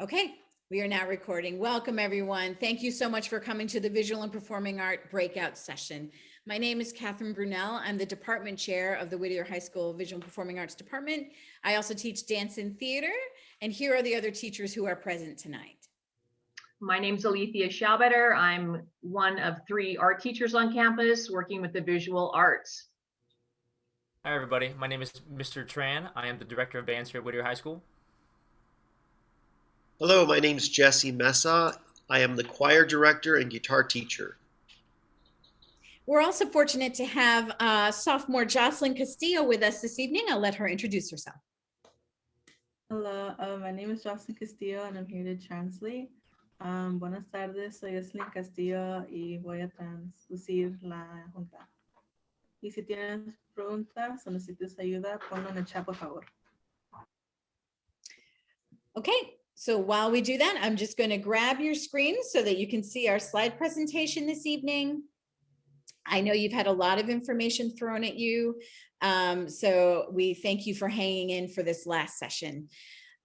Okay, we are now recording. Welcome, everyone. Thank you so much for coming to the Visual and Performing Art breakout session. My name is Catherine Brunel. I'm the department chair of the Whittier High School Visual and Performing Arts Department. I also teach dance and theater, and here are the other teachers who are present tonight. My name's Alethea Schaubetter. I'm one of 3 art teachers on campus working with the visual arts. Hi everybody, my name is Mr. Tran. I am the director of bands here at Whittier High School. Hello, my name's Jesse Mesa. I am the choir director and guitar teacher. We're also fortunate to have sophomore Jocelyn Castillo with us this evening. I'll let her introduce herself. Hello, my name is Jocelyn Castillo and I'm here to translate. Buenas tardes, soy Jocelyn Castillo y voy a traducir la junta. Y si tienes preguntas o necesitas ayuda, ponlo en el chat, por favor. Okay, so while we do that, I'm just going to grab your screen so that you can see our slide presentation this evening. I know you've had a lot of information thrown at you, so we thank you for hanging in for this last session.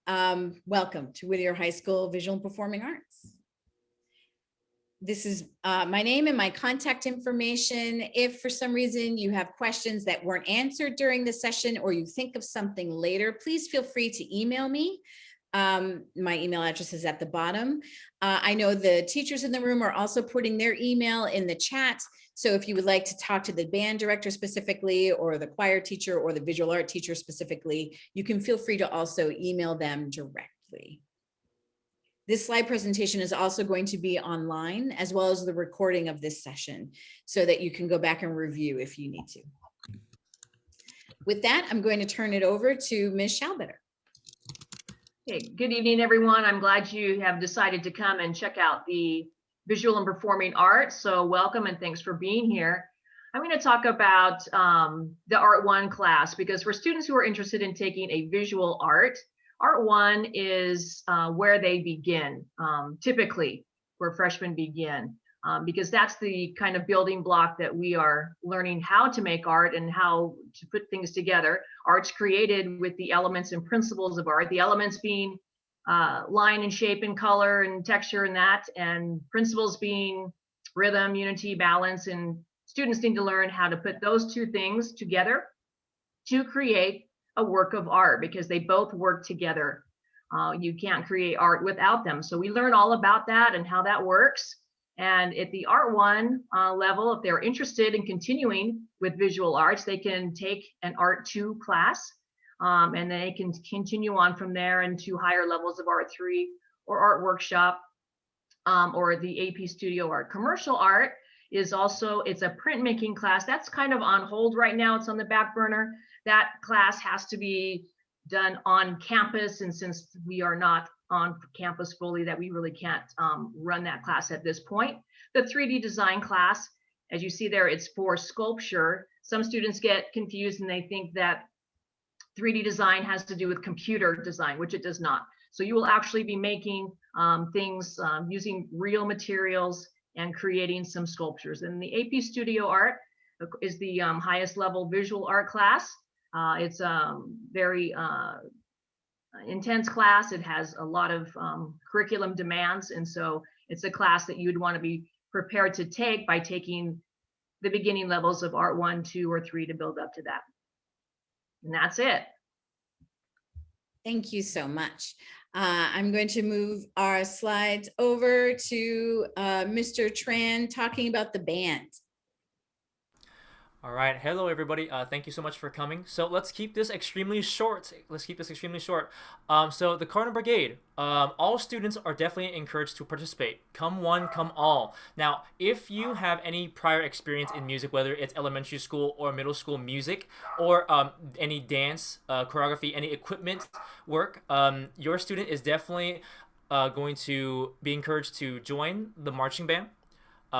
Welcome to Whittier High School Visual and Performing Arts. This is my name and my contact information. If for some reason you have questions that weren't answered during the session or you think of something later, please feel free to email me. My email address is at the bottom. I know the teachers in the room are also putting their email in the chat. So if you would like to talk to the band director specifically, or the choir teacher, or the visual art teacher specifically, you can feel free to also email them directly. This slide presentation is also going to be online, as well as the recording of this session, so that you can go back and review if you need to. With that, I'm going to turn it over to Ms. Schaubetter. Okay, good evening, everyone. I'm glad you have decided to come and check out the visual and performing arts. So welcome and thanks for being here. I'm going to talk about the Art 1 class, because for students who are interested in taking a visual art, Art 1 is where they begin, typically where freshmen begin, because that's the kind of building block that we are learning how to make art and how to put things together. Art's created with the elements and principles of art, the elements being line and shape and color and texture and that, and principles being rhythm, unity, balance, and students need to learn how to put those 2 things together to create a work of art, because they both work together. You can't create art without them. So we learn all about that and how that works. And at the Art 1 level, if they're interested in continuing with visual arts, they can take an Art 2 class, and they can continue on from there into higher levels of Art 3 or Art Workshop, or the AP Studio Art. Commercial art is also, it's a printmaking class. That's kind of on hold right now. It's on the back burner. That class has to be done on campus, and since we are not on campus fully, that we really can't run that class at this point. The 3D design class, as you see there, it's for sculpture. Some students get confused and they think that 3D design has to do with computer design, which it does not. So you will actually be making things using real materials and creating some sculptures. And the AP Studio Art is the highest level visual art class. It's a very intense class. It has a lot of curriculum demands. And so it's a class that you'd want to be prepared to take by taking the beginning levels of Art 1, 2, or 3 to build up to that. And that's it. Thank you so much. I'm going to move our slides over to Mr. Tran talking about the band. All right, hello everybody. Thank you so much for coming. So let's keep this extremely short. So the Cardinal Brigade, all students are definitely encouraged to participate. Come one, come all. Now, if you have any prior experience in music, whether it's elementary school or middle school music, or any dance, choreography, any equipment work, your student is definitely going to be encouraged to join the marching band,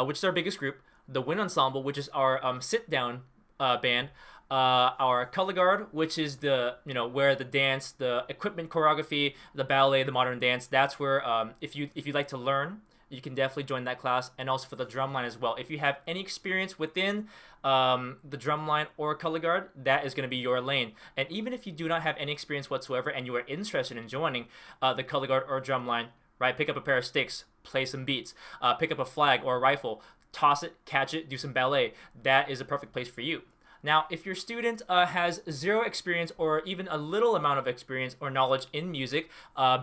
which is our biggest group. The wind ensemble, which is our sit-down band, our color guard, which is the where the dance, the equipment choreography, the ballet, the modern dance. That's where if you like to learn, you can definitely join that class. And also for the drumline as well. If you have any experience within the drumline or color guard, that is going to be your lane. And even if you do not have any experience whatsoever and you are interested in joining the color guard or drumline, right? Pick up a pair of sticks, play some beats, pick up a flag or a rifle, toss it, catch it, do some ballet. That is a perfect place for you. Now, if your student has zero experience or even a little amount of experience or knowledge in music,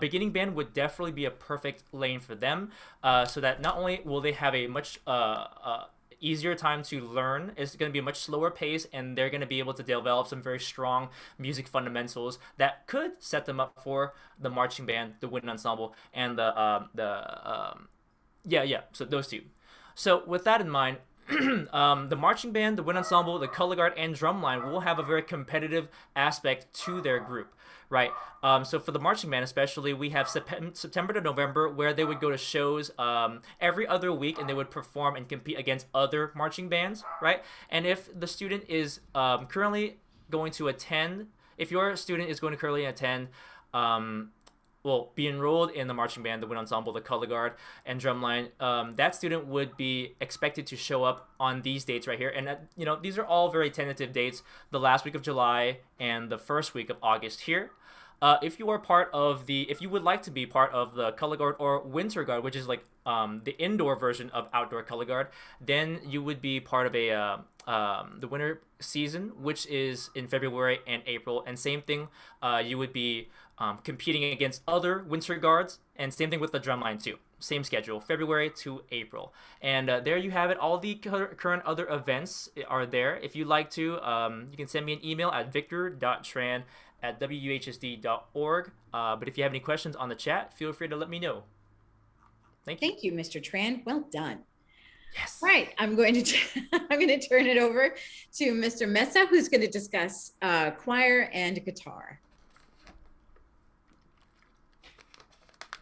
beginning band would definitely be a perfect lane for them, so that not only will they have a much easier time to learn, it's going to be a much slower pace, and they're going to be able to develop some very strong music fundamentals that could set them up for the marching band, the wind ensemble, and so those two. So with that in mind, the marching band, the wind ensemble, the color guard, and drumline will have a very competitive aspect to their group, right? So for the marching band especially, we have September to November where they would go to shows every other week, and they would perform and compete against other marching bands, right? And if the student is currently going to attend, if your student is going to currently attend, be enrolled in the marching band, the wind ensemble, the color guard, and drumline, that student would be expected to show up on these dates right here. And these are all very tentative dates: the last week of July and the first week of August here. If you would like to be part of the color guard or winter guard, which is like the indoor version of outdoor color guard, then you would be part of the winter season, which is in February and April. And same thing, you would be competing against other winter guards, and same thing with the drumline too. Same schedule, February to April. And there you have it. All the current other events are there. If you'd like to, you can send me an email at victor.tran@wuhsd.org. But if you have any questions on the chat, feel free to let me know. Thank you. Thank you, Mr. Tran. Well done. Yes. All right, I'm going to turn it over to Mr. Mesa, who's going to discuss choir and guitar.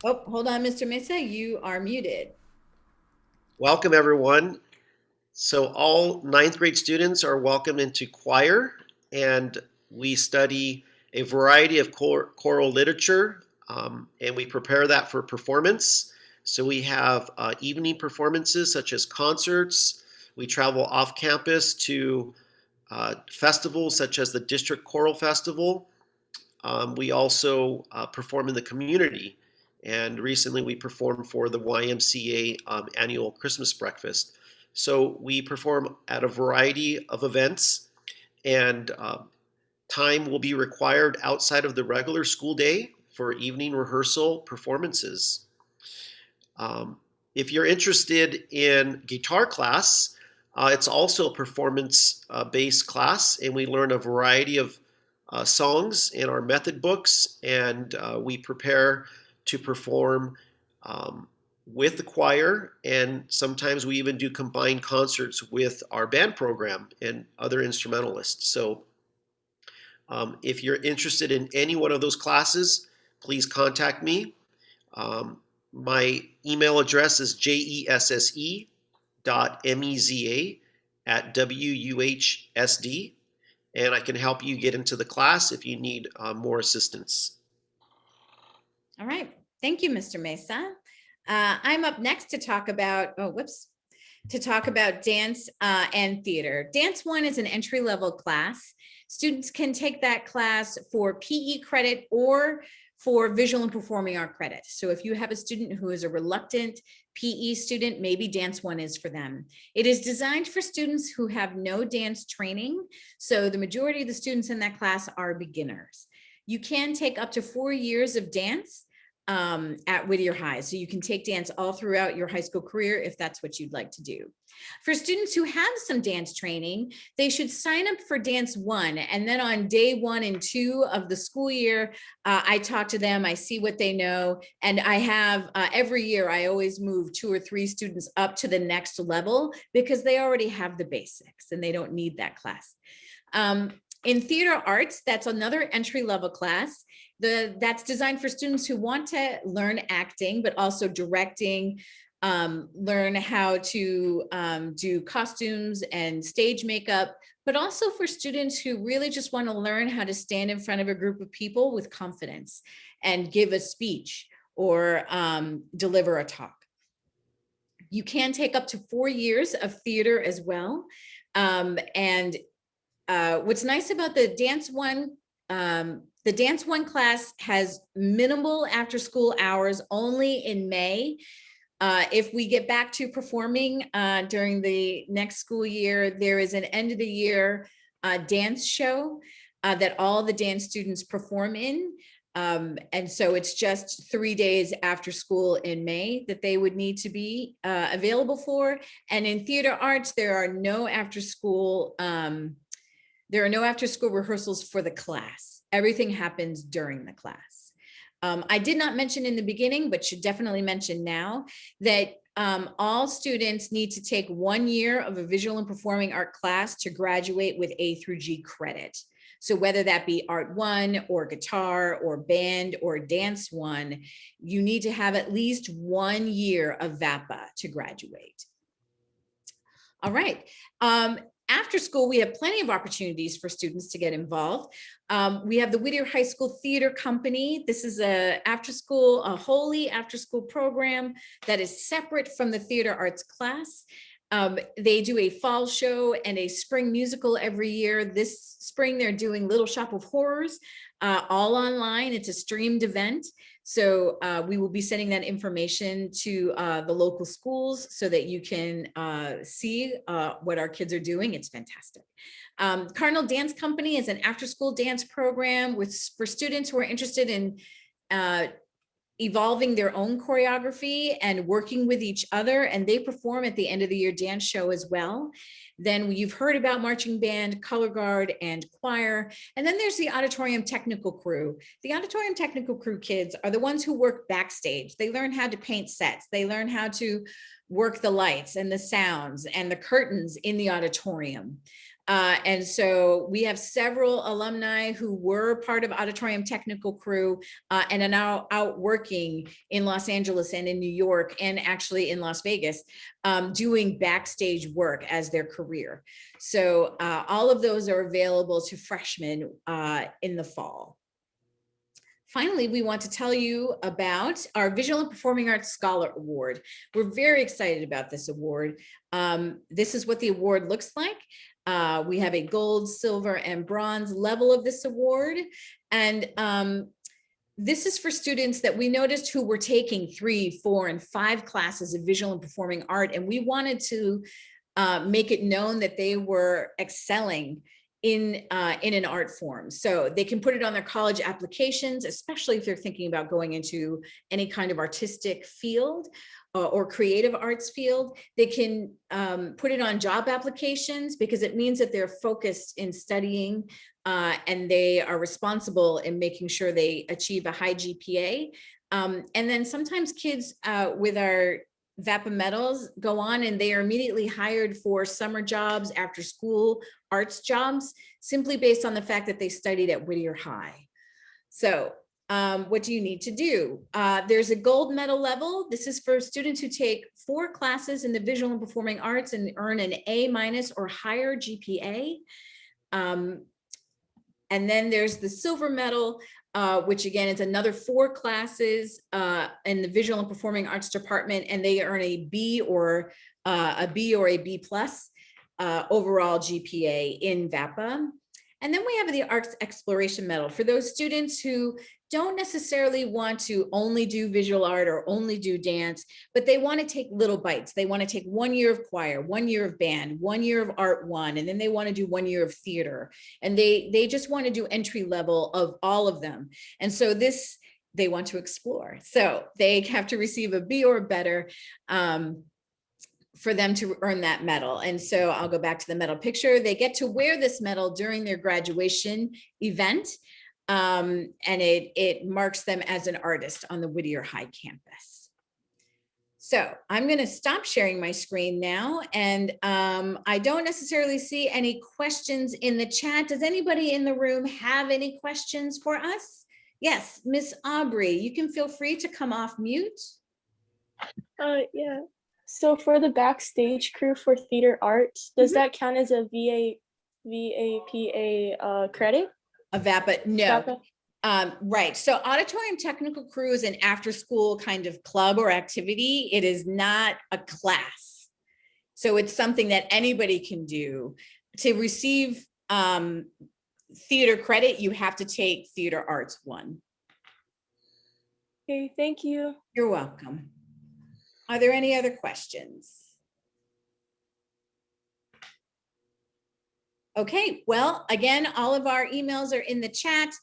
Oh, hold on, Mr. Mesa, you are muted. Welcome, everyone. So all ninth grade students are welcome into choir, and we study a variety of choral literature, and we prepare that for performance. So we have evening performances such as concerts. We travel off campus to festivals such as the District Choral Festival. We also perform in the community. And recently we performed for the YMCA annual Christmas breakfast. So we perform at a variety of events, and time will be required outside of the regular school day for evening rehearsal performances. If you're interested in guitar class, it's also a performance-based class, and we learn a variety of songs in our method books, and we prepare to perform with the choir, and sometimes we even do combined concerts with our band program and other instrumentalists. So if you're interested in any one of those classes, please contact me. My email address is jesse.meza@wuhsd, and I can help you get into the class if you need more assistance. All right, thank you, Mr. Mesa. I'm up next to talk about, dance and theater. Dance 1 is an entry-level class. Students can take that class for PE credit or for visual and performing art credit. So if you have a student who is a reluctant PE student, maybe Dance 1 is for them. It is designed for students who have no dance training. So the majority of the students in that class are beginners. You can take up to 4 years of dance at Whittier High. So you can take dance all throughout your high school career if that's what you'd like to do. For students who have some dance training, they should sign up for Dance 1. And then on day 1 and 2 of the school year, I talk to them, I see what they know. And I have every year, I always move 2 or 3 students up to the next level because they already have the basics and they don't need that class. In theater arts, that's another entry-level class. That's designed for students who want to learn acting, but also directing, learn how to do costumes and stage makeup, but also for students who really just want to learn how to stand in front of a group of people with confidence and give a speech or deliver a talk. You can take up to 4 years of theater as well. And what's nice about the Dance One class has minimal after school hours only in May. If we get back to performing during the next school year, there is an end of the year dance show that all the dance students perform in. And so it's just 3 days after school in May that they would need to be available for. And in theater arts, there are no after school rehearsals for the class. Everything happens during the class. I did not mention in the beginning, but should definitely mention now that all students need to take 1 year of a visual and performing art class to graduate with A through G credit. So whether that be Art 1 or guitar or band or Dance 1, you need to have at least 1 year of VAPA to graduate. All right. After school, we have plenty of opportunities for students to get involved. We have the Whittier High School Theater Company. This is a wholly after school program that is separate from the theater arts class. They do a fall show and a spring musical every year. This spring, they're doing Little Shop of Horrors, all online. It's a streamed event. So we will be sending that information to the local schools so that you can see what our kids are doing. It's fantastic. Cardinal Dance Company is an after-school dance program for students who are interested in evolving their own choreography and working with each other, and they perform at the end of the year dance show as well. Then you've heard about marching band, color guard, and choir. And then there's the auditorium technical crew. The auditorium technical crew kids are the ones who work backstage. They learn how to paint sets. They learn how to work the lights and the sounds and the curtains in the auditorium. And so we have several alumni who were part of auditorium technical crew and are now out working in Los Angeles and in New York and actually in Las Vegas, doing backstage work as their career. So all of those are available to freshmen in the fall. Finally, we want to tell you about our Visual and Performing Arts Scholar Award. We're very excited about this award. This is what the award looks like. We have a gold, silver, and bronze level of this award. And this is for students that we noticed who were taking 3, 4, and 5 classes of visual and performing art. And we wanted to make it known that they were excelling in an art form. So they can put it on their college applications, especially if they're thinking about going into any kind of artistic field or creative arts field. They can put it on job applications because it means that they're focused in studying and they are responsible in making sure they achieve a high GPA. And then sometimes kids with our VAPA medals go on and they are immediately hired for summer jobs, after school arts jobs, simply based on the fact that they studied at Whittier High. So what do you need to do? There's a gold medal level. This is for students who take 4 classes in the visual and performing arts and earn an A- or higher GPA. And then there's the silver medal, which again is another 4 classes in the visual and performing arts department, and they earn a B or a B plus overall GPA in VAPA. And then we have the Arts Exploration Medal for those students who don't necessarily want to only do visual art or only do dance, but they want to take little bites. They want to take 1 year of choir, 1 year of band, 1 year of Art 1, and then they want to do 1 year of theater. And they just want to do entry level of all of them. And so this, they want to explore. So they have to receive a B or better for them to earn that medal. And so I'll go back to the medal picture. They get to wear this medal during their graduation event. And it marks them as an artist on the Whittier High campus. So I'm going to stop sharing my screen now. And I don't necessarily see any questions in the chat. Does anybody in the room have any questions for us? Yes, Miss Aubrey, you can feel free to come off mute. Yeah. So for the backstage crew for theater arts, does that count as a VAPA credit? A VAPA, no. VAPA? Right. So auditorium technical crew is an after school kind of club or activity. It is not a class. So it's something that anybody can do. To receive theater credit, you have to take Theater Arts 1. Okay, thank you. You're welcome. Are there any other questions? Okay, well, again, all of our emails are in the chat.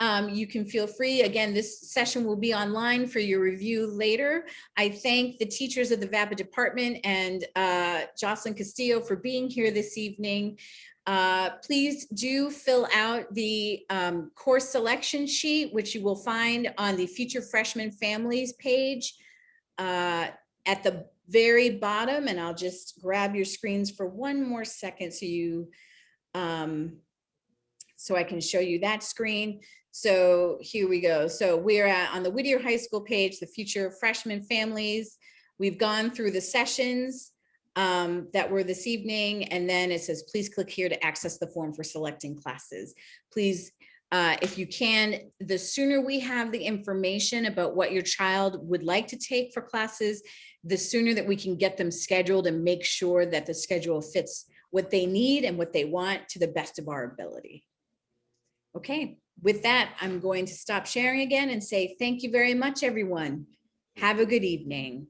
You can feel free. Again, this session will be online for your review later. I thank the teachers of the VAPA department and Jocelyn Castillo for being here this evening. Please do fill out the course selection sheet, which you will find on the Future Freshman Families page at the very bottom. And I'll just grab your screens for one more second so I can show you that screen. So here we go. So we're on the Whittier High School page, the Future Freshman Families. We've gone through the sessions that were this evening, and then it says, please click here to access the form for selecting classes. Please, if you can, the sooner we have the information about what your child would like to take for classes, the sooner that we can get them scheduled and make sure that the schedule fits what they need and what they want to the best of our ability. Okay, with that, I'm going to stop sharing again and say thank you very much, everyone. Have a good evening.